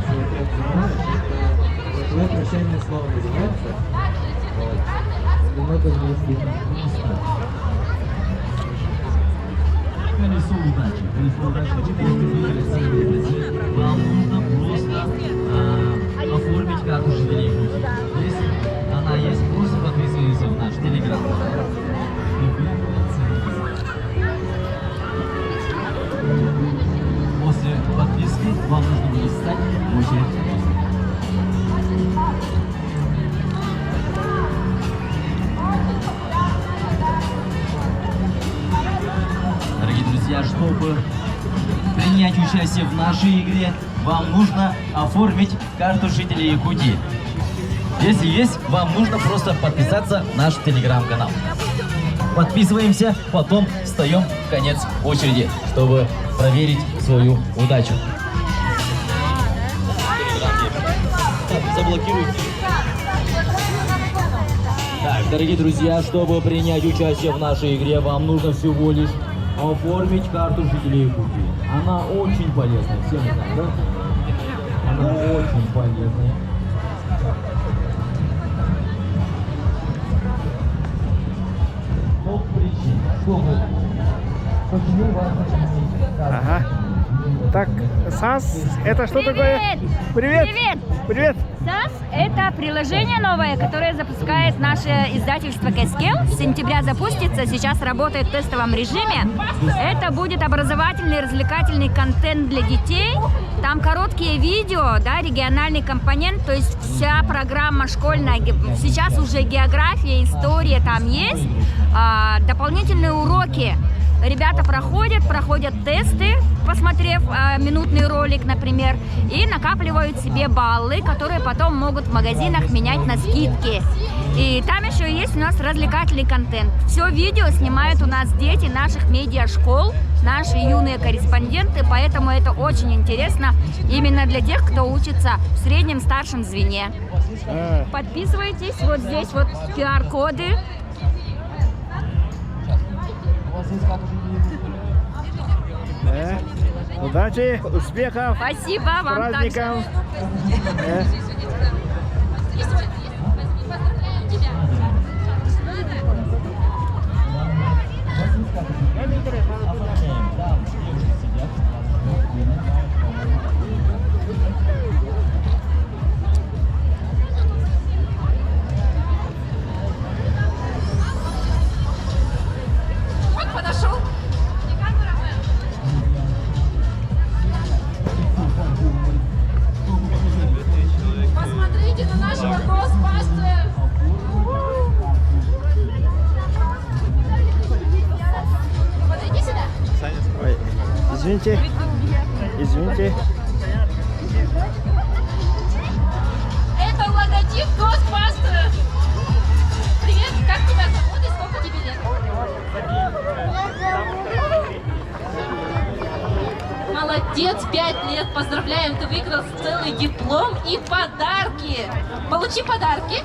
Speaker 14: твое прощальное слово называется. Немного вместе.
Speaker 3: Колесо удачи. Колесо удачи. Вам нужно просто оформить карту жителей пути. Если она есть, просто подписывайтесь в наш телеграм. После подписки вам нужно будет встать в очередь. Дорогие друзья, чтобы принять участие в нашей игре, вам нужно оформить карту жителей Якутии. Если есть, вам нужно просто подписаться на наш телеграм-канал. Подписываемся, потом встаем в конец очереди, чтобы проверить свою удачу. Заблокируйте. Так, дорогие друзья, чтобы принять участие в нашей игре, вам нужно всего лишь оформить карту жителей Якутии. Она очень полезная, все мы знаем, да? Она очень полезная. Но причин, чтобы... Почему важно иметь карту?
Speaker 1: Ага. Так, САС, это что такое? Привет!
Speaker 2: Привет!
Speaker 1: Привет!
Speaker 2: САС – это приложение новое, которое запускает наше издательство Кэскел. С сентября запустится, сейчас работает в тестовом режиме. Это будет образовательный, развлекательный контент для детей. Там короткие видео, да, региональный компонент, то есть вся программа школьная. Сейчас уже география, история там есть. Дополнительные уроки. Ребята проходят тесты, посмотрев минутный ролик, например, и накапливают себе баллы, которые потом могут в магазинах менять на скидки. И там еще есть у нас развлекательный контент. Все видео снимают у нас дети наших медиашкол, наши юные корреспонденты, поэтому это очень интересно именно для тех, кто учится в среднем старшем звене. Подписывайтесь, вот здесь вот QR-коды.
Speaker 1: Удачи, успехов!
Speaker 2: Спасибо вам
Speaker 1: праздником!
Speaker 6: Подошел. Посмотрите на нашего Ghostbusters. Подойди сюда.
Speaker 1: Ой, извините, извините.
Speaker 8: Это логотип Ghostbusters. Привет, как тебя зовут и сколько тебе лет? Молодец, 5 лет, поздравляем, ты выиграл целый диплом и подарки. Получи подарки.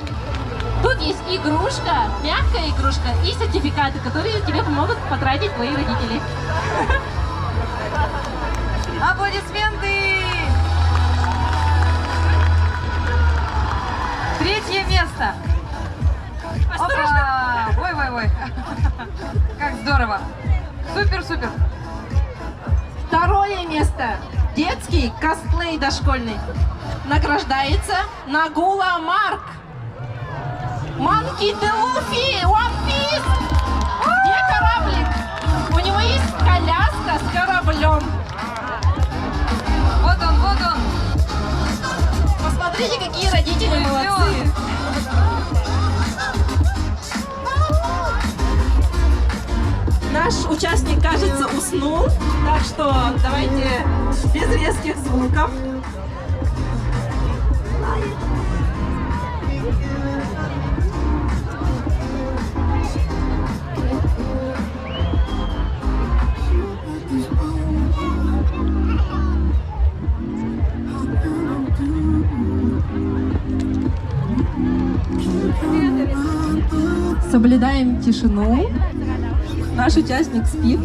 Speaker 8: Тут есть игрушка, мягкая игрушка и сертификаты, которые тебе помогут потратить твои родители.
Speaker 6: Аплодисменты! Третье место. Опа! Ой. Как здорово. Супер.
Speaker 8: Второе место. Детский косплей дошкольный. Награждается Нагула Марк. Манки де Луфи, One Piece. Где кораблик? У него есть коляска с кораблем.
Speaker 6: Вот он.
Speaker 8: Посмотрите, какие родители молодцы.
Speaker 15: Наш участник, кажется, уснул, так что давайте без резких звуков. Соблюдаем тишину. Наш участник спит.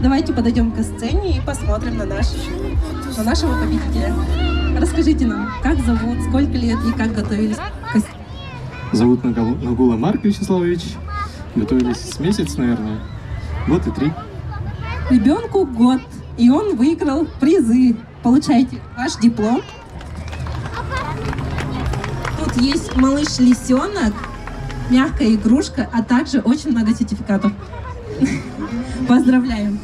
Speaker 15: Давайте подойдем к сцене и посмотрим на нашего победителя. Расскажите нам, как зовут, сколько лет и как готовились к костюму?
Speaker 16: Зовут Нагула Марк Вячеславович. Готовились с месяц, наверное. Год и 3.
Speaker 15: Ребенку год, и он выиграл призы. Получайте ваш диплом. Тут есть малыш-лисенок, мягкая игрушка, а также очень много сертификатов. Поздравляем!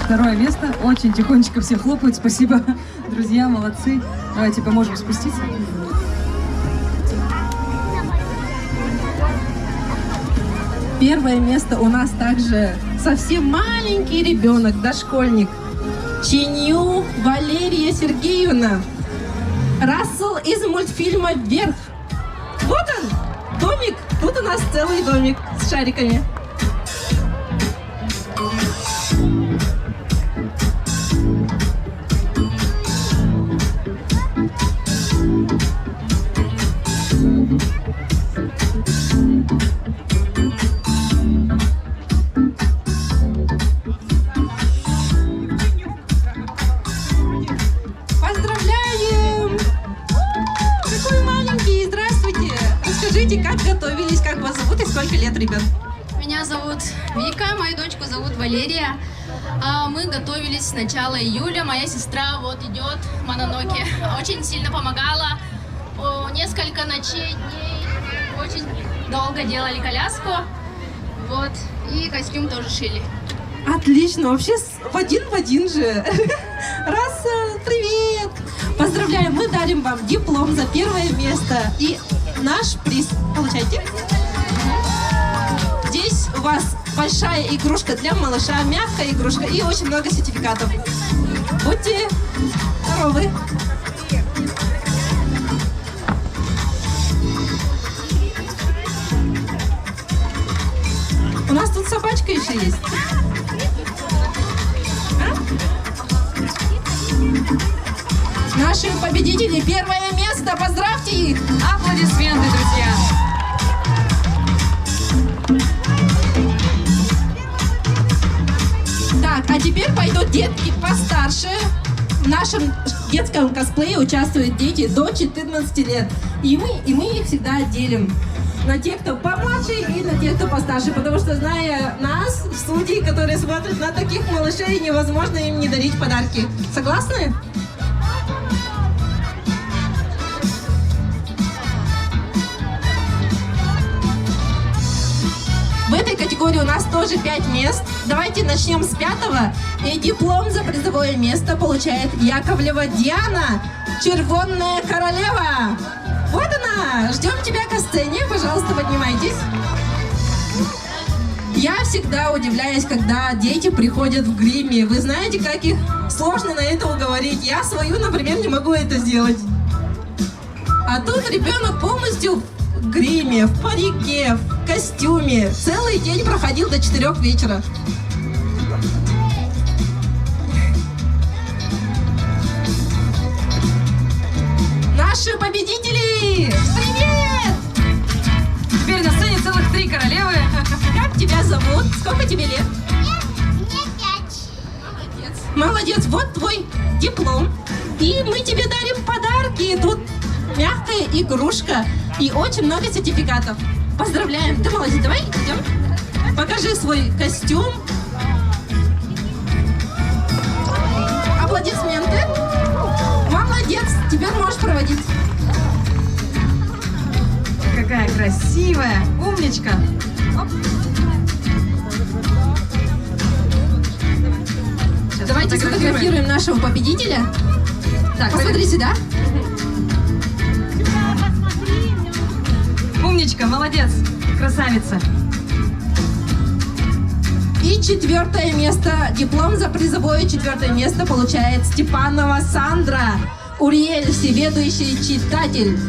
Speaker 6: Второе место. Очень тихонечко все хлопают. Спасибо, друзья, молодцы. Давайте поможем спуститься.
Speaker 15: Первое место у нас также совсем маленький ребенок, дошкольник. Чинью Валерия Сергеевна. Рассел из мультфильма «Вверх». Вот он, домик. Тут у нас целый домик с шариками. Поздравляем! Какой маленький! Здравствуйте! Расскажите, как готовились, как вас зовут и сколько лет, ребят?
Speaker 17: Меня зовут Вика, мою дочку зовут Валерия. Мы готовились с начала июля. Моя сестра вот идет в Мононоке. Очень сильно помогала. Несколько ночей, дней. Очень долго делали коляску. Вот. И костюм тоже шили.
Speaker 15: Отлично, вообще в один же. Рассел, привет! Поздравляем, мы дарим вам диплом за первое место и наш приз. Получайте. Здесь у вас большая игрушка для малыша, мягкая игрушка и очень много сертификатов. Будьте здоровы! У нас тут собачка еще есть. Наши победители, первое место, поздравьте их!
Speaker 6: Аплодисменты, друзья!
Speaker 15: Так, а теперь пойдут детки постарше. В нашем детском косплее участвуют дети до 14 лет. И мы их всегда делим на тех, кто помладше, и на тех, кто постарше. Потому что, зная нас, судей, которые смотрят на таких малышей, невозможно им не дарить подарки. Согласны? В этой категории у нас тоже 5 мест. Давайте начнем с 5-го. И диплом за призовое место получает Яковлева Диана, Червонная королева. Вот она! Ждем тебя к сцене. Пожалуйста, поднимайтесь. Я всегда удивляюсь, когда дети приходят в гриме. Вы знаете, как их сложно на это уговорить. Я свою, например, не могу это сделать. А тут ребенок полностью в гриме, в парике, в костюме. Целый день проходил до 4 вечера. Наши победители! Привет!
Speaker 6: Теперь на сцене целых 3 королевы.
Speaker 15: Как тебя зовут? Сколько тебе лет?
Speaker 2: Мне 5.
Speaker 15: Молодец, вот твой диплом. И мы тебе дарим подарки. Тут мягкая игрушка и очень много сертификатов. Поздравляем. Ты молодец. Давай идем. Покажи свой костюм. Аплодисменты. Молодец. Теперь можешь проводить.
Speaker 6: Какая красивая. Умничка. Оп.
Speaker 15: Давайте сфотографируем нашего победителя. Так, посмотри сюда.
Speaker 6: Умничка, молодец, красавица.
Speaker 15: И 4 место, диплом за призовое 4 место получает Степанова Сандра. Уриэль, всеведущий читатель.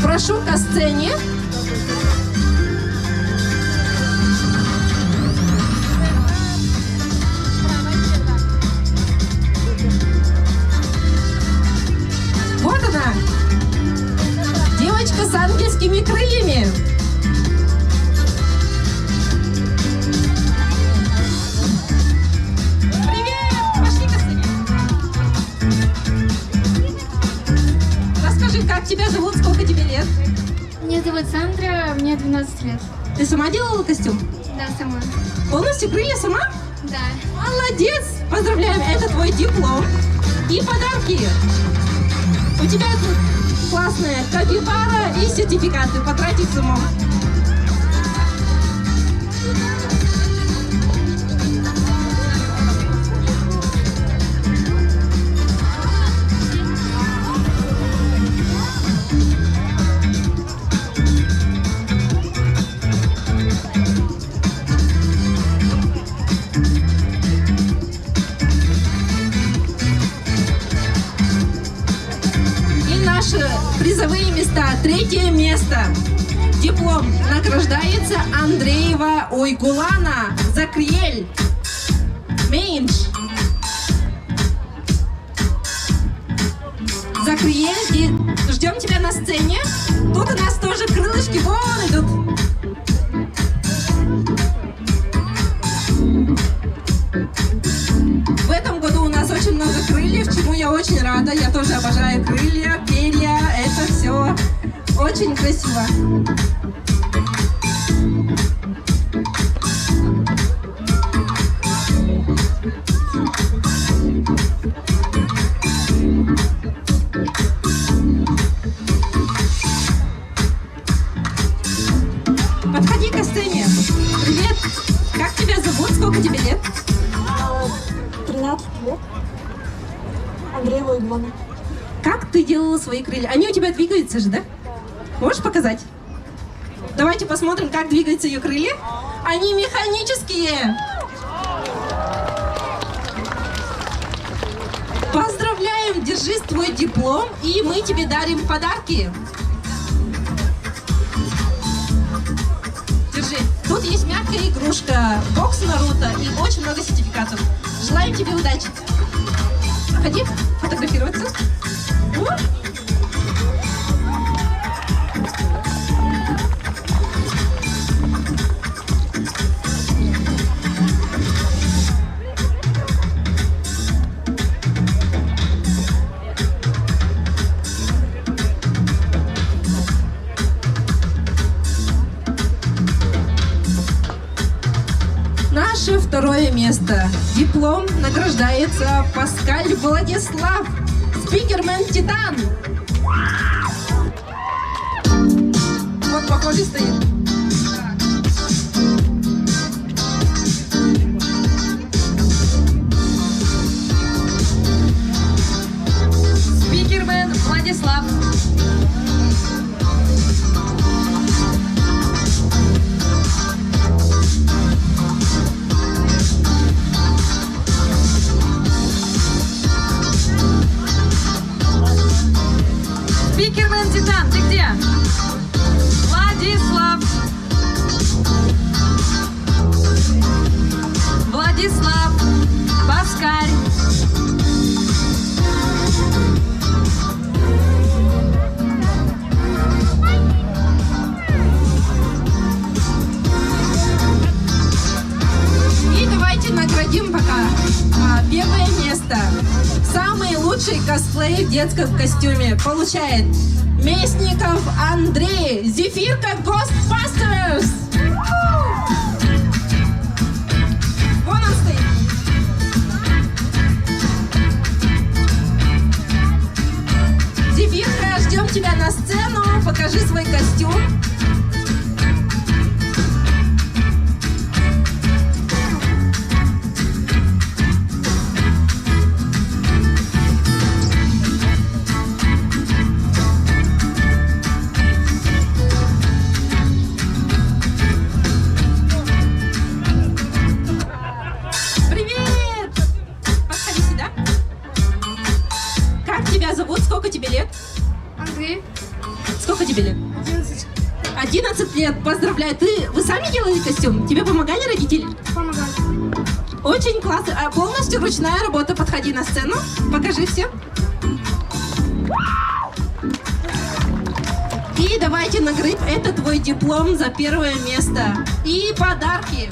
Speaker 15: Прошу к сцене. Вот она, девочка с ангельскими крыльями. Привет! Пошли ко сцене. Расскажи, как тебя зовут, сколько тебе лет?
Speaker 2: Меня зовут Сандра, мне 12 лет.
Speaker 15: Ты сама делала костюм?
Speaker 2: Да, сама.
Speaker 15: Полностью крылья сама?
Speaker 2: Да.
Speaker 15: Молодец! Поздравляем, это твой диплом и подарки. У тебя тут классная капибара и сертификаты. Потратить с умом. Призовые места. 3 место. Диплом награждается Андреева Ойгулана. Закриель. Мейнш. Закриель, ждем тебя на сцене. Тут у нас тоже крылышки вон идут. В этом году у нас очень много крыльев, чему я очень рада. Я тоже обожаю крылья, перья. Это все очень красиво. Подходи к сцене. Привет. Как тебя зовут? Сколько тебе лет?
Speaker 18: 13 лет. Андреева Ойгулана.
Speaker 15: Как ты делала свои крылья? Они у тебя двигаются же, да? Можешь показать? Давайте посмотрим, как двигаются ее крылья. Они механические. Поздравляем! Держи твой диплом, и мы тебе дарим подарки. Держи. Тут есть мягкая игрушка, бокс Наруто и очень много сертификатов. Желаем тебе удачи. Проходи, фотографироваться. Наше 2 место. Диплом награждается Паскаль Владислав. Спикермен Титан. Вот похоже стоит. Спикермен Владислав. Спикермен Титан, ты где? Владислав. Владислав. Паскаль. И давайте наградим пока 1 место. Самый лучший косплей в детском костюме получает Местников Андрей, Зефирка Ghostbusters. Вон он стоит. Зефирка, ждем тебя на сцену. Покажи свой костюм. Сколько тебе лет? 11 лет, поздравляю. Вы сами делали костюм? Тебе помогали родители?
Speaker 18: Помогали.
Speaker 15: Очень классно. А полностью ручная работа. Подходи на сцену. Покажи всем. И давайте на гриб. Это твой диплом за первое место. И подарки.